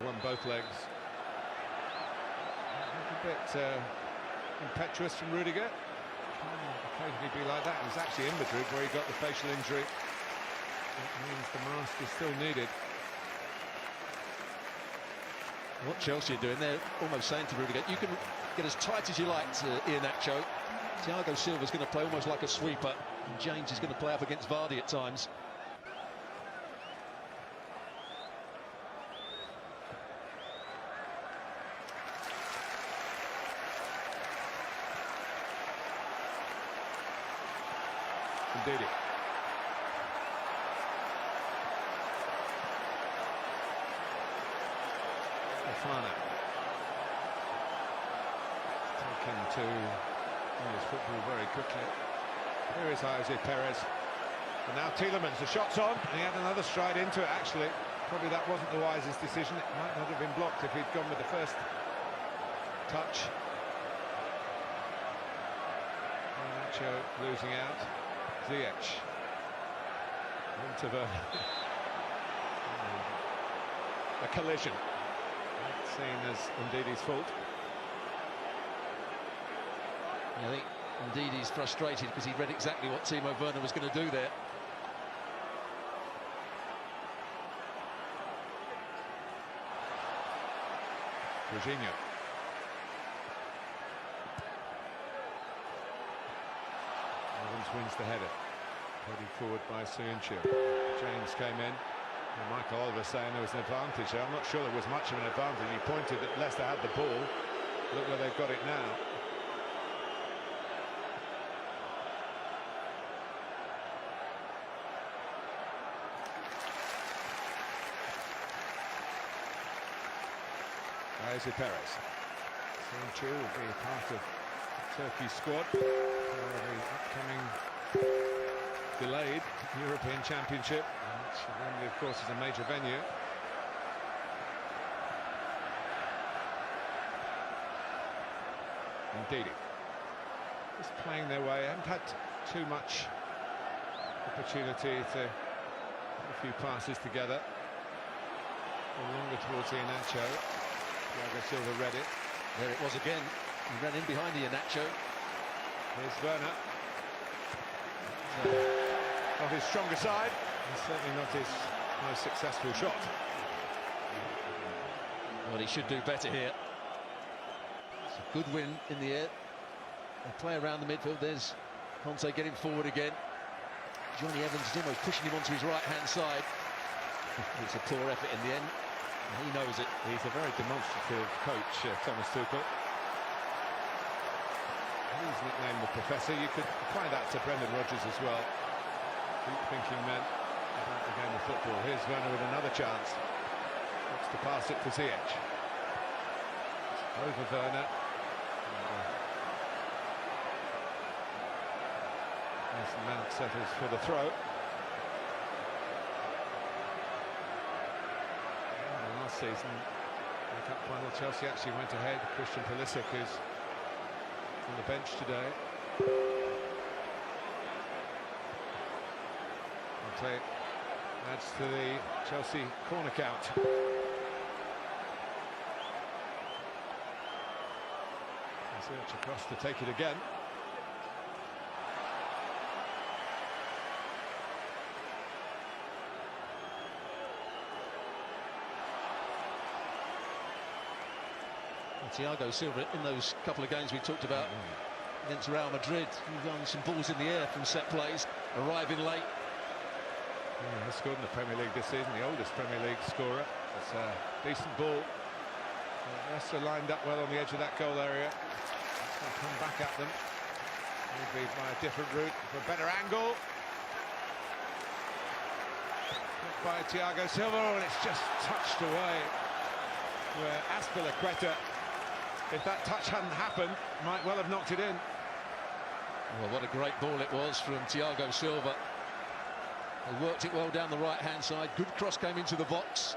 Won both legs. A bit impetuous from Rudiger. Can occasionally be like that. It was actually in Madrid where he got the facial injury. That means the mask is still needed. What Chelsea are doing, they're almost saying to Rudiger, you can get as tight as you like to Iheanacho. Thiago Silva's going to play almost like a sweeper, and James is going to play up against Vardy at times. Indeed. Fofana taken to English football very quickly. Here is Jose Perez, and now Tielemans. The shot's on, and he had another stride into it. Actually, probably that wasn't the wisest decision. It might not have been blocked if he'd gone with the first touch. Nacho losing out. Ziyech into a collision. That's seen as Ndidi's fault. I think Ndidi's frustrated because he read exactly what Timo Werner was going to do there. Jorginho. Evans wins the header. Headed forward by Soyuncu. James came in. And Michael Oliver saying there was an advantage there. I'm not sure there was much of an advantage. He pointed that Leicester had the ball. Look where they've got it now. Jose Perez. Soyuncu will be part of Turkey's squad for the upcoming delayed European Championship, which Wembley, of course, is a major venue. Indeed, just playing their way. Haven't had too much opportunity to put a few passes together. Longer towards Iheanacho. Thiago Silva read it. There it was again. He ran in behind Iheanacho. Here's Werner. Not his stronger side, and certainly not his most successful shot. Well, he should do better here. It's a good win in the air. They play around the midfield. There's Conte getting forward again. Johnny Evans is almost pushing him onto his right-hand side. It's a poor effort in the end. And he knows it. He's a very demonstrative coach, Thomas Tuchel. He's nicknamed the Professor. You could apply that to Brendan Rodgers as well. Deep thinking men about the game of football. Here's Werner with another chance. Wants to pass it for Ziyech. Over Werner. Mason Mount settles for the throw. Last season, the cup final, Chelsea actually went ahead. Christian Pulisic is on the bench today. Conte adds to the Chelsea corner count. Search across to take it again. Thiago Silva, in those couple of games we talked about against Real Madrid, he won some balls in the air from set plays, arriving late. Yeah, he scored in the Premier League this season, the oldest Premier League scorer. It's a decent ball. Leicester lined up well on the edge of that goal area. They'll come back at them. Maybe by a different route for a better angle. By Thiago Silva, and it's just touched away. Where Azpilicueta, if that touch hadn't happened, might well have knocked it in. Well, what a great ball it was from Thiago Silva. They worked it well down the right-hand side. Good cross came into the box.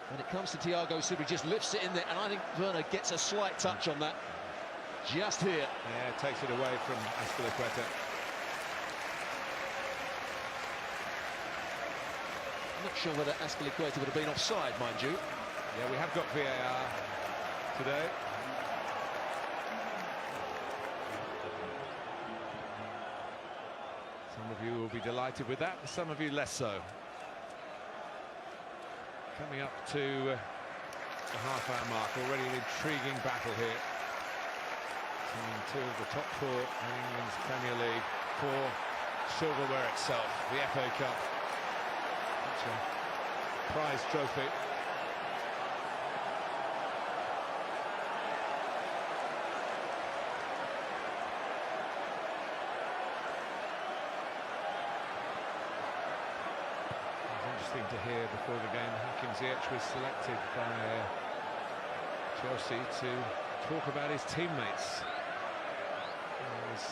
When it comes to Thiago Silva, he just lifts it in there, and I think Werner gets a slight touch on that. Just here. Yeah, takes it away from Azpilicueta. Not sure whether Azpilicueta would have been offside, mind you. Yeah, we have got VAR today. Some of you will be delighted with that, some of you less so. Coming up to the half-hour mark, already an intriguing battle here. Between two of the top four in England's Premier League for silverware itself, the FA Cup. Such a prize trophy. To hear before the game, Hakim Ziyech was selected by Chelsea to talk about his teammates. It was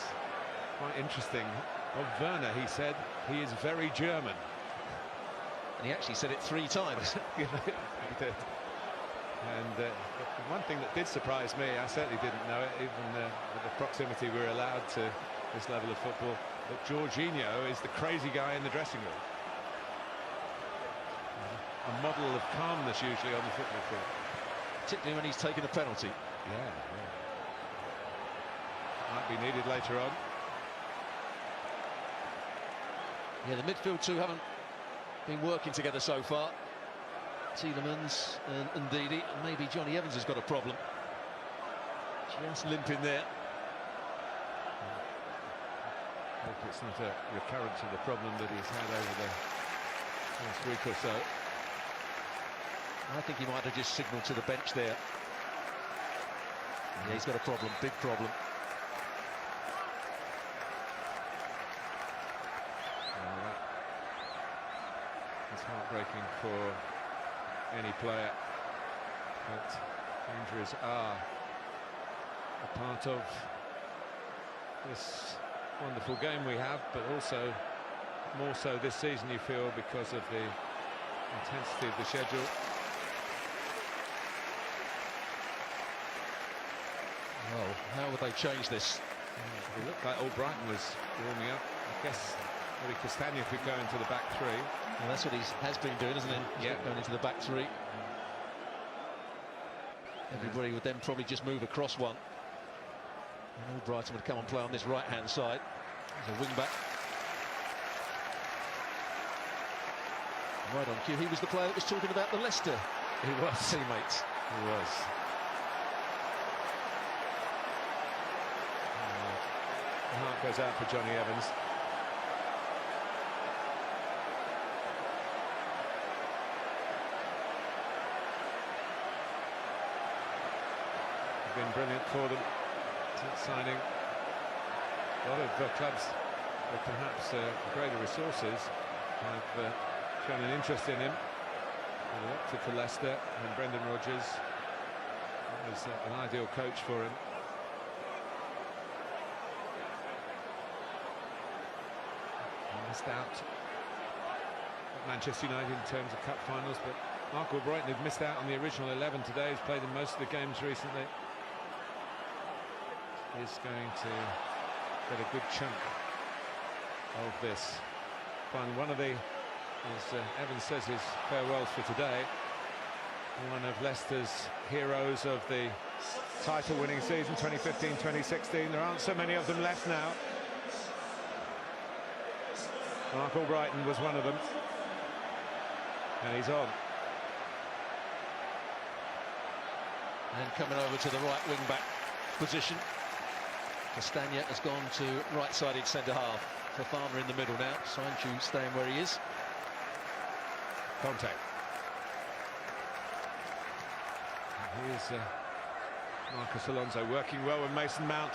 quite interesting. Of Werner, he said he is very German. And he actually said it 3 times. He did. And one thing that did surprise me, I certainly didn't know it, even with the proximity we're allowed to this level of football, that Jorginho is the crazy guy in the dressing room. A model of calmness usually on the football field. Particularly when he's taken a penalty. Yeah. Might be needed later on. Yeah, the midfield two haven't been working together so far. Tielemans and Ndidi, and maybe Johnny Evans has got a problem. Just limping there. I hope it's not a recurrence of the problem that he's had over the last week or so. I think he might have just signalled to the bench there. Yeah, he's got a problem, big problem. Well, that's heartbreaking for any player, but injuries are a part of this wonderful game we have, but also more so this season, you feel, because of the intensity of the schedule. Well, how would they change this? It looked like Brighton was warming up. I guess maybe Castagna could go into the back three. Well, that's what he has been doing, isn't it? Yeah. Going into the back three. Everybody would then probably just move across one. And Brighton would come and play on this right-hand side. There's a wing-back. Right on cue. He was the player that was talking about the Leicester teammates. He was. The heart goes out for Johnny Evans. Been brilliant for them since signing. A lot of clubs with perhaps greater resources have shown an interest in him. He opted for Leicester, and Brendan Rodgers was an ideal coach for him. Missed out at Manchester United in terms of cup finals, but Mark Albrighton had missed out on the original 11 today. He's played in most of the games recently. Is going to get a good chunk of this. Find one of the, as Evans says, his farewells for today. One of Leicester's heroes of the title-winning season, 2015-2016. There aren't so many of them left now. Mark Albrighton was one of them, and he's on. And coming over to the right wing-back position. Castagna has gone to right-sided centre-half. Fofana in the middle now. Sancho staying where he is. Contact. And here's Marcus Alonso working well with Mason Mount.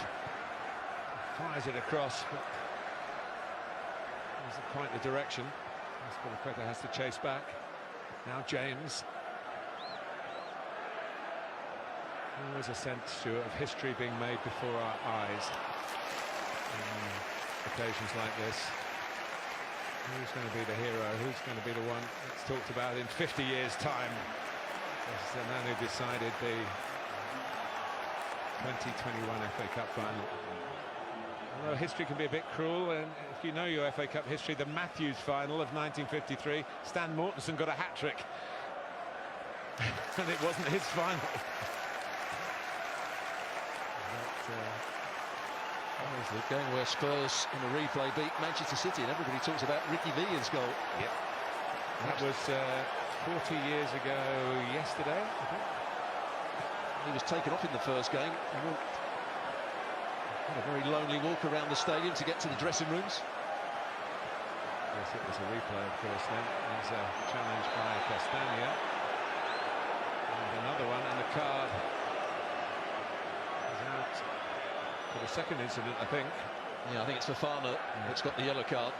Fires it across, but isn't quite the direction. Azpilicueta has to chase back. Now James. Always a sense, Stuart, of history being made before our eyes on occasions like this. Who's going to be the hero? Who's going to be the one that's talked about in 50 years' time? This is the man who decided the 2021 FA Cup final. Although history can be a bit cruel, and if you know your FA Cup history, the Matthews final of 1953, Stan Mortensen got a hat-trick. And it wasn't his final. The game where Spurs in the replay beat Manchester City, and everybody talks about Ricky Villa's goal. Yep. That was 40 years ago yesterday, I think. He was taken off in the first game. He had a very lonely walk around the stadium to get to the dressing rooms. Yes, it was a replay, of course, then. There's a challenge by Castagna. And another one, and the card is out for the second incident, I think. Yeah, I think it's Fofana that's got the yellow card.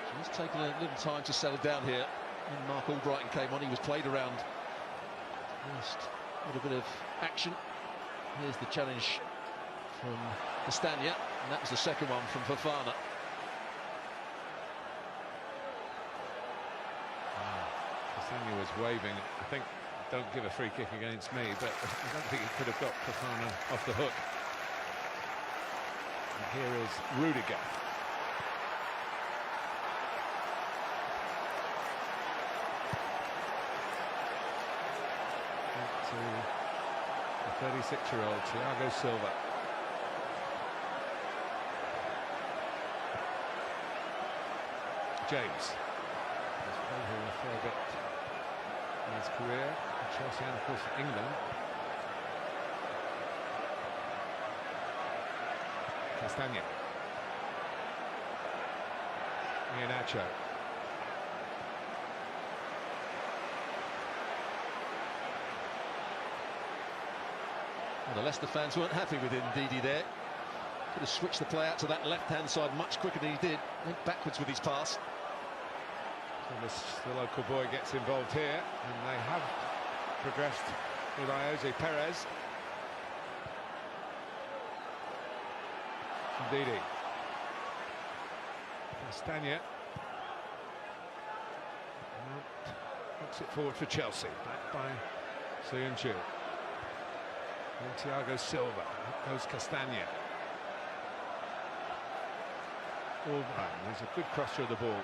So he's taken a little time to settle down here. When Mark Albrighton came on, he was played around. Just a little bit of action. Here's the challenge from Castagna, and that was the second one from Fofana. Castagna was waving. I think, don't give a free kick against me, but I don't think he could have got Fofana off the hook. And here is Rudiger. To the 36-year-old Thiago Silva. James has played here a fair bit in his career at Chelsea and of course England. Castagna. Iheanacho. Well, the Leicester fans weren't happy with Ndidi there. Could have switched the play out to that left-hand side much quicker than he did. Went backwards with his pass. The local boy gets involved here, and they have progressed with Jose Perez. Ndidi. Castagna. Looks it forward for Chelsea, backed by Soyuncu. And Thiago Silva. Up goes Castagna. Albrighton. There's a good cross through the ball.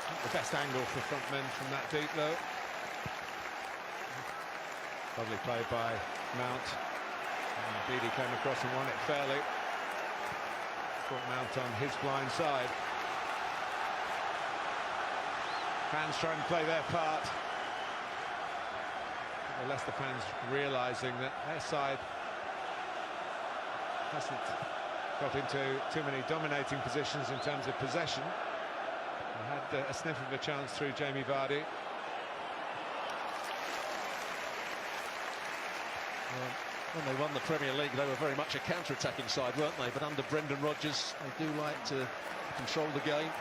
Not the best angle for front men from that deep, though. Lovely play by Mount. And Ndidi came across and won it fairly. Caught Mount on his blind side. Fans trying to play their part. The Leicester fans realising that their side hasn't got into too many dominating positions in terms of possession. They had a sniff of a chance through Jamie Vardy. Well, when they won the Premier League, they were very much a counter-attacking side, weren't they? But under Brendan Rodgers, they do like to control the game,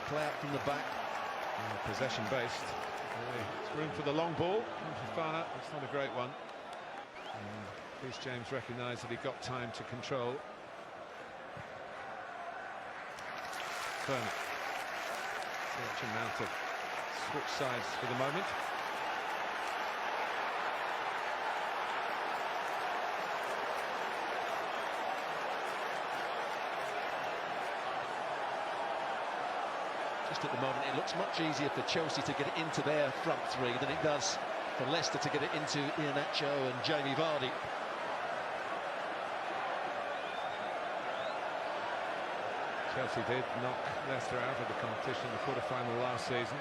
play out from the back. Possession-based. It's room for the long ball. Fofana, it's not a great one. Reece James recognised that he got time to control. Bernard. Such a amount of switch sides for the moment. Just at the moment, it looks much easier for Chelsea to get it into their front three than it does for Leicester to get it into Iheanacho and Jamie Vardy. Chelsea did knock Leicester out of the competition in the quarter-final last season.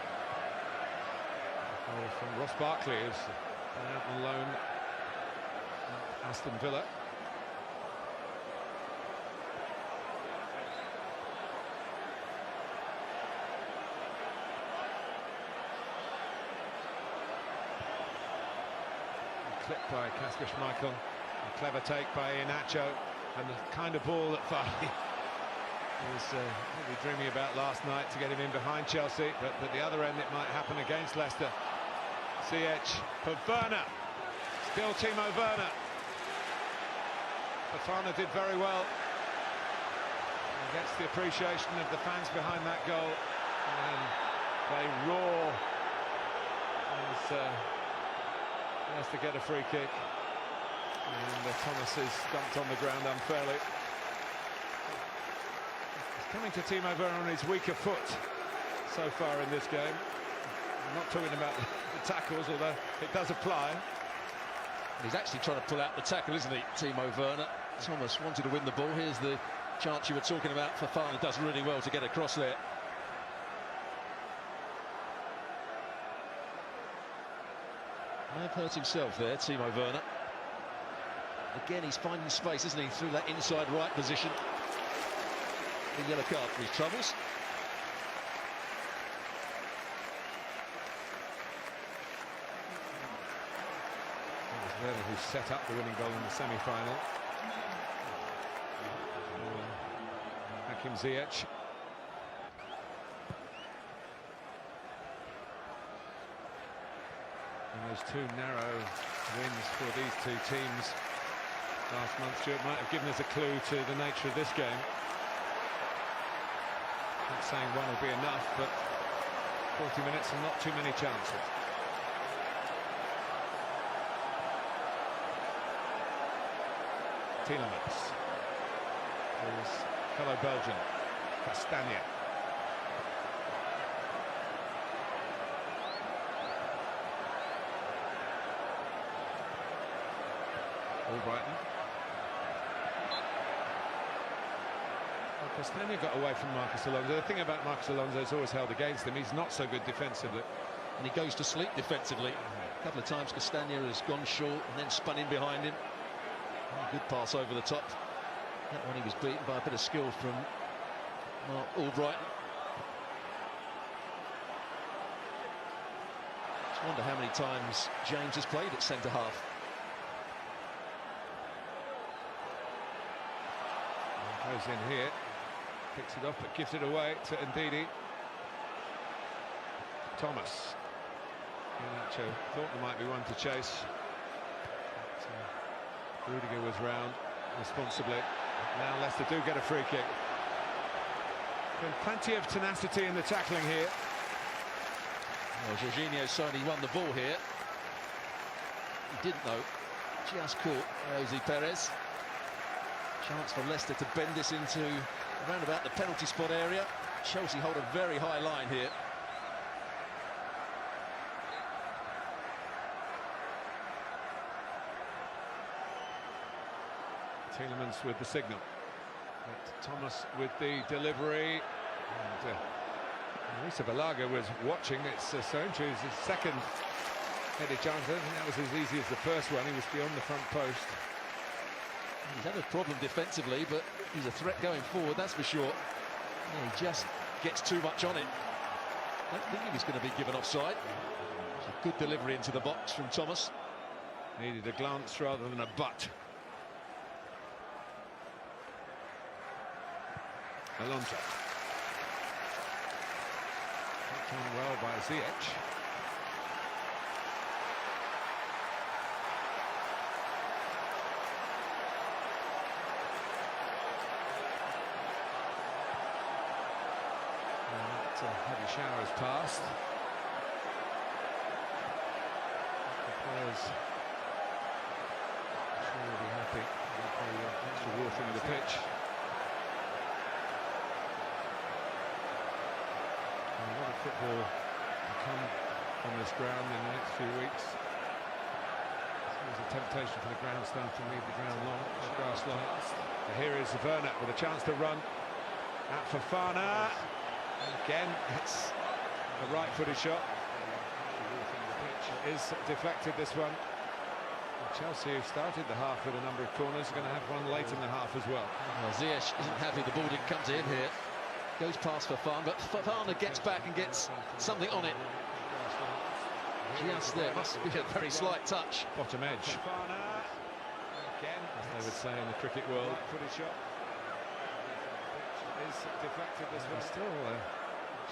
From Ross Barkley, who's been out on loan at Aston Villa. Clipped by Kasper Schmeichel, a clever take by Iheanacho, and the kind of ball that Vardy was really dreaming about last night to get him in behind Chelsea, but at the other end it might happen against Leicester. Ziyech for Werner, still Timo Werner. Fofana did very well, and gets the appreciation of the fans behind that goal, and they roar He has to get a free kick. And Thomas is dumped on the ground unfairly. He's coming to Timo Werner on his weaker foot so far in this game. I'm not talking about the tackles, although it does apply. He's actually trying to pull out the tackle, isn't he, Timo Werner? Thomas wanted to win the ball. Here's the chance you were talking about. Fofana does really well to get across there. May have hurt himself there, Timo Werner. Again, he's finding space, isn't he, through that inside right position. The yellow card for his troubles. It was Werner who set up the winning goal in the semi-final. Hakim Ziyech. And those two narrow wins for these two teams last month, Stuart, might have given us a clue to the nature of this game. Not saying one will be enough, but 40 minutes and not too many chances. Tielemans. His fellow Belgian, Castagna. Brighton. Well, Castagna got away from Marcus Alonso. The thing about Marcus Alonso is always held against him. He's not so good defensively. And he goes to sleep defensively. A couple of times Castagna has gone short and then spun in behind him. Good pass over the top. That one he was beaten by a bit of skill from Mark Albrighton. Just wonder how many times James has played at centre-half. Goes in here, picks it off but gives it away to Ndidi. Thomas. Nacho thought there might be one to chase. But, Rudiger was round responsibly. Now Leicester do get a free kick. Been plenty of tenacity in the tackling here. Well, Jorginho certainly won the ball here. He didn't though. Just caught Jose Perez. Chance for Leicester to bend this into around about the penalty spot area. Chelsea hold a very high line here. Tielemans with the signal. But Thomas with the delivery. And Marisa Balaga was watching. It's Sointu's his second headed chance. I don't think that was as easy as the first one. He was beyond the front post. He's had a problem defensively, but he's a threat going forward, that's for sure. Yeah, he just gets too much on it. I don't think he was going to be given offside. It's a good delivery into the box from Thomas. Needed a glance rather than a butt. Alonso. Done well by Ziyech. Heavy shower has passed. The players sure will be happy with the extra watering of the pitch. A lot of football to come on this ground in the next few weeks. There's a temptation for the ground staff to leave the ground long, the grass long. And here is Werner with a chance to run at Fofana. Again, it's a right-footed shot. It is deflected, this one. And Chelsea, who started the half with a number of corners, are going to have one late in the half as well. Well, Ziyech isn't happy the ball didn't come to him here. Goes past Fofana, but Fofana gets back and gets something on it. Just there, must be a very slight touch. Bottom edge. Again, as they would say in the cricket world. Right-footed shot. Is deflected this one. Still,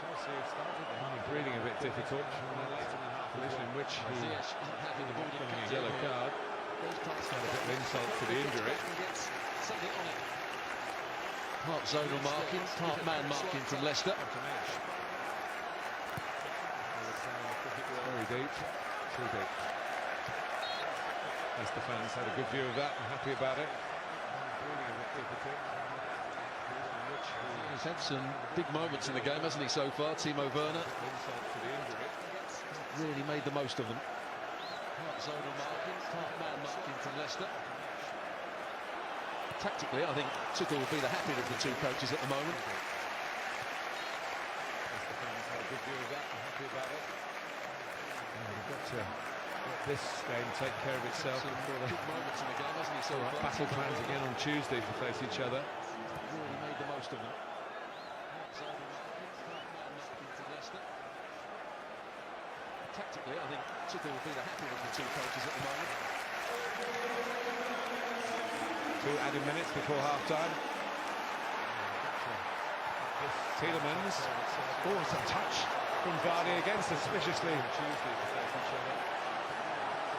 Chelsea have started the half breathing a bit difficult from the late in the half position in which he happy the ball didn't come a to yellow him card. Had a bit of insult to the injury. Something on it. Part zonal marking, part man marking from Leicester. Very deep, too deep. Leicester fans had a good view of that and happy about it. He's had some big moments in the game, hasn't he, so far, Timo Werner? Really made the most of them. Zonal marking, man marking from Leicester. Tactically, I think Tuchel will be the happier of the two coaches at the moment. Leicester fans had a good view of that and happy about it. We've got to let this game take care of itself before the moments in the game, hasn't he? So battle plans again on Tuesday to face each other. Really made the most of them. Tactically, I think Tuchel will be the happier of the two coaches at the moment. 2 added minutes before half-time. Tielemans. Oh, it's a touch from Vardy again, suspiciously. Tuesday to face each other.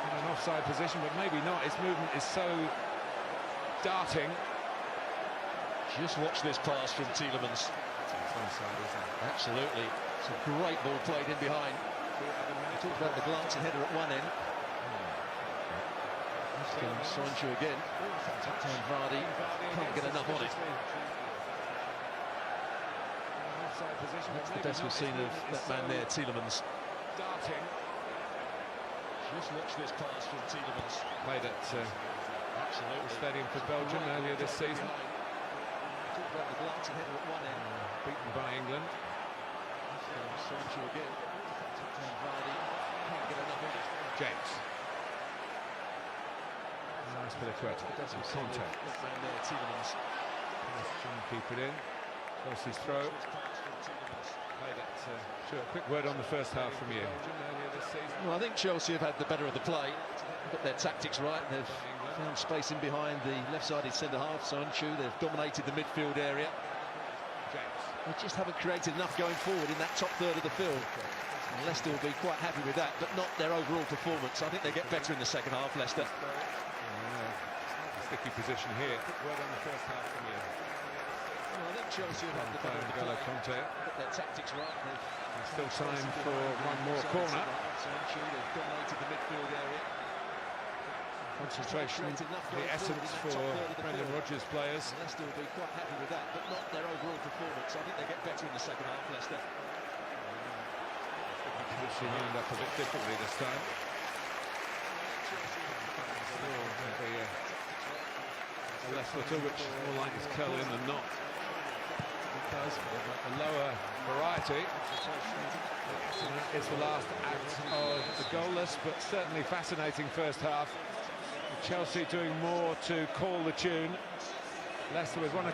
In an offside position, but maybe not. His movement is so darting. Just watch this pass from Tielemans. It's onside, isn't it? Absolutely. It's a great ball played in behind. We talked about the glancing header at one end. Sancho again. And Vardy can't get enough on it. That's the best we've seen of that man there, Tielemans. Darting. Just watch this pass from Tielemans. Played at the Stadium for Belgium earlier this season. Talked about the glancing header at one end. Beaten by England. Sancho again. And Vardy can't get enough on it. James. Nice bit of threat. Some contact. Man there, Tielemans. Trying to keep it in. Chelsea's throw. Played at sure, a quick word on the first half from you. Well, I think Chelsea have had the better of the play. Got their tactics right. They've found space in behind the left-sided centre-half, Sancho. They've dominated the midfield area. They just haven't created enough going forward in that top third of the field. And Leicester will be quite happy with that, but not their overall performance. I think they get better in the second half, Leicester. Sticky position here. Word on the first half from you. Well, I think Chelsea have had the better of the play. Got their tactics right. There's still time for one more corner. Sancho, they've dominated the midfield area. Concentration, the essence for Brendan Rodgers players. Leicester will be quite happy with that, but not their overall performance. I think they get better in the second half, Leicester. Position lined up a bit differently this time. A left footer, which is more likely to curl in than not. Because a lower variety. It's the last act of the goalless, but certainly fascinating first half. Chelsea doing more to call the tune. Leicester with one